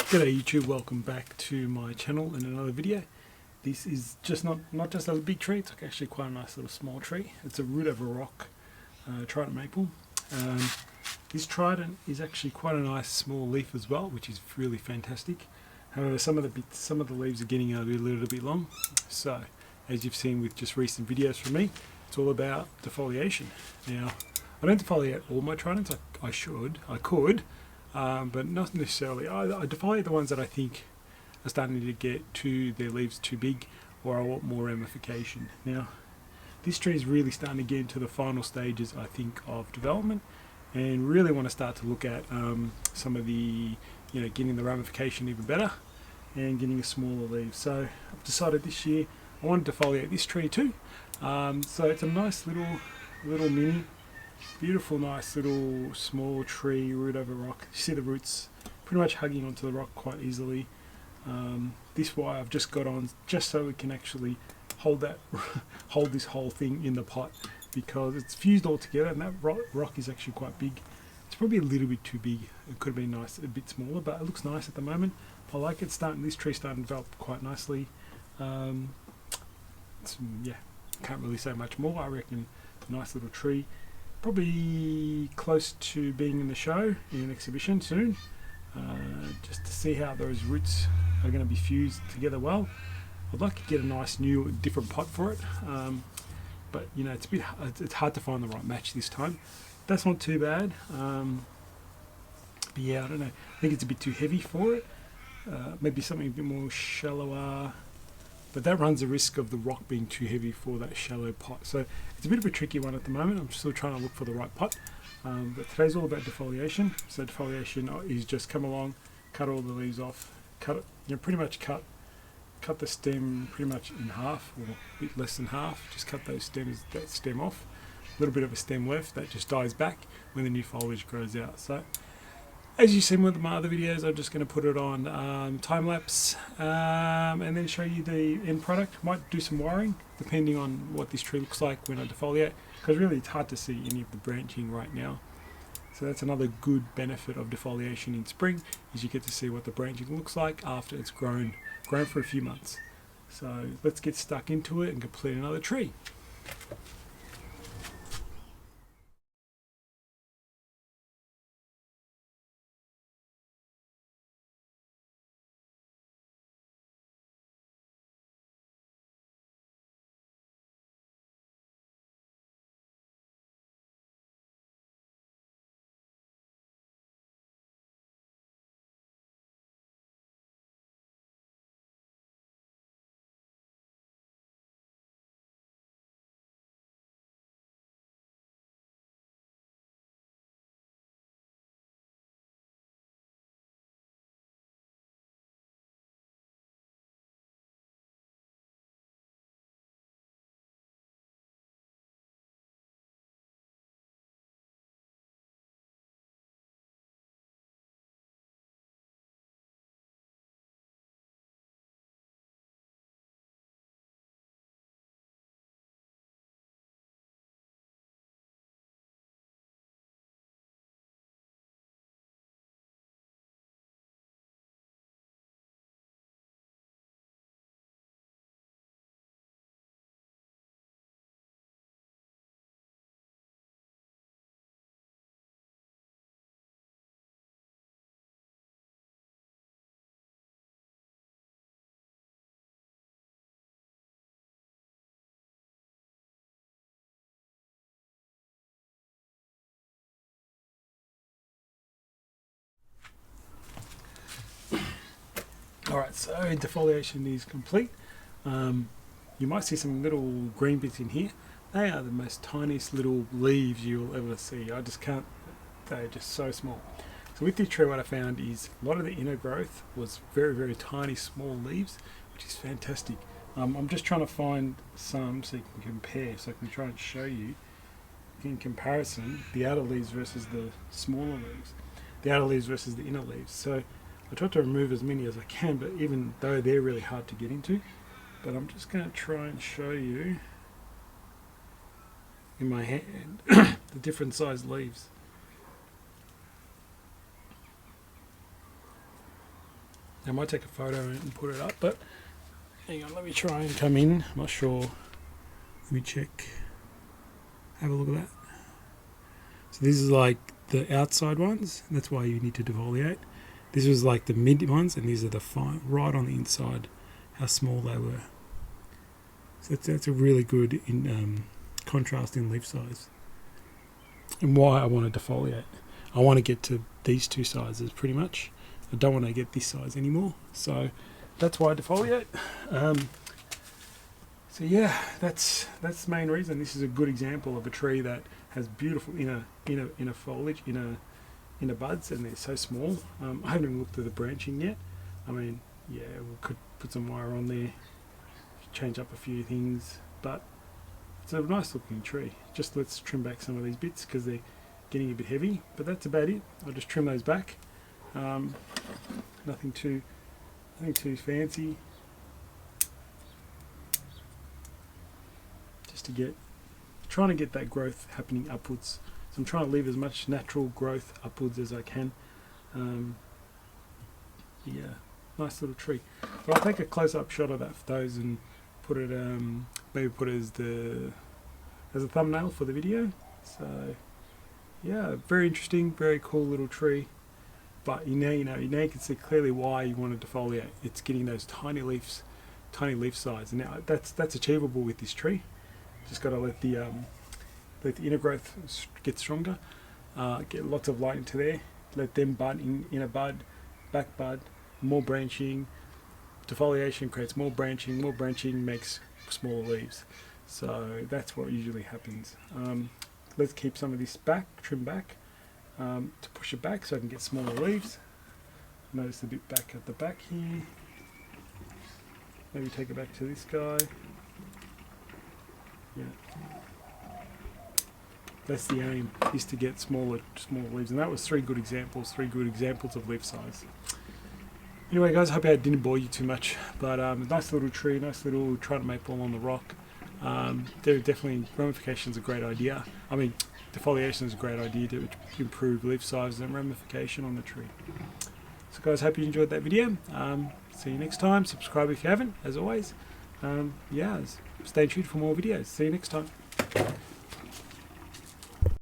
G'day YouTube, welcome back to my channel in another video. This is just not just a big tree, it's actually quite a nice little small tree. It's a root over rock Trident maple. This Trident is actually quite a nice small leaf as well, which is really fantastic. However, some of the leaves are getting a little bit long. So, as you've seen with just recent videos from me, it's all about defoliation. Now, I don't defoliate all my Tridents. I could. But not necessarily. I defoliate the ones that I think are starting to get their leaves too big, or I want more ramification. Now, this tree is really starting to get into the final stages, I think, of development, and really want to start to look at some of the, getting the ramification even better, and getting a smaller leaf. So I've decided this year I want to defoliate this tree too. So it's a nice little mini. Beautiful, nice little small tree, root over rock. You see the roots pretty much hugging onto the rock quite easily. This wire I've just got on just so we can actually hold this whole thing in the pot, because it's fused all together, and that rock is actually quite big. It's probably a little bit too big. It could have been nice, a bit smaller, but it looks nice at the moment. I like it. This tree's starting to develop quite nicely. Can't really say much more. I reckon nice little tree. Probably close to being in the show, in an exhibition soon, just to see how those roots are going to be fused together well. I'd like to get a nice new different pot for it, but it's hard to find the right match this time. That's not too bad, but yeah, I don't know, I think it's a bit too heavy for it. Maybe something a bit more shallower, but that runs the risk of the rock being too heavy for that shallow pot. So it's a bit of a tricky one at the moment. I'm still trying to look for the right pot. But today's all about defoliation. So defoliation is just come along, cut all the leaves off, cut it, pretty much cut the stem pretty much in half, or a bit less than half. Just cut that stem off. A little bit of a stem left that just dies back when the new foliage grows out. So, as you've seen with my other videos, I'm just going to put it on time lapse and then show you the end product. Might do some wiring depending on what this tree looks like when I defoliate, because really it's hard to see any of the branching right now. So that's another good benefit of defoliation in spring, is you get to see what the branching looks like after it's grown for a few months. So let's get stuck into it and complete another tree. Alright, so defoliation is complete. You might see some little green bits in here. They are the most tiniest little leaves you'll ever see. I just can't, they're just so small. So with this tree, what I found is a lot of the inner growth was very, very tiny, small leaves, which is fantastic. I'm just trying to find some so you can compare, so I can try and show you in comparison the outer leaves versus the smaller leaves, the outer leaves versus the inner leaves. So I tried to remove as many as I can, but even though they're really hard to get into, but I'm just going to try and show you in my hand the different sized leaves. I might take a photo and put it up, but hang on, let me try and come in. I'm not sure. Let me check. Have a look at that. So this is like the outside ones. That's why you need to defoliate. This was like the mid ones, and these are the fine, right on the inside, how small they were. So that's a really good contrast in leaf size. And why I want to defoliate. I want to get to these two sizes pretty much. I don't want to get this size anymore. So that's why I defoliate. So yeah, that's the main reason. This is a good example of a tree that has beautiful inner foliage, inner buds, and they're so small. I haven't even looked at the branching yet. I mean, yeah, we could put some wire on there, change up a few things, but it's a nice looking tree. Just let's trim back some of these bits because they're getting a bit heavy, but that's about it. I'll just trim those back. Nothing too fancy. Just to trying to get that growth happening upwards. So I'm trying to leave as much natural growth upwards as I can. Yeah, nice little tree. But I'll take a close-up shot of those and put it, maybe put it as a thumbnail for the video. So yeah, very interesting, very cool little tree. But now you can see clearly why you want to defoliate. It's getting those tiny leaves, tiny leaf size. And now that's achievable with this tree. Just got to let the inner growth get stronger, get lots of light into there, let them bud in a bud, back bud, more branching. Defoliation creates more branching makes smaller leaves. So that's what usually happens. Let's keep some of this back, trim back, to push it back so I can get smaller leaves. Notice a bit back at the back here. Maybe take it back to this guy. Yeah. That's the aim, is to get smaller leaves. And that was three good examples of leaf size. Anyway guys, hope I didn't bore you too much, but nice little tree, nice little trident maple on the rock. There definitely, ramification is a great idea. I mean, defoliation is a great idea to improve leaf size and ramification on the tree. So guys, hope you enjoyed that video. See you next time. Subscribe if you haven't, as always. Yeah, stay tuned for more videos. See you next time.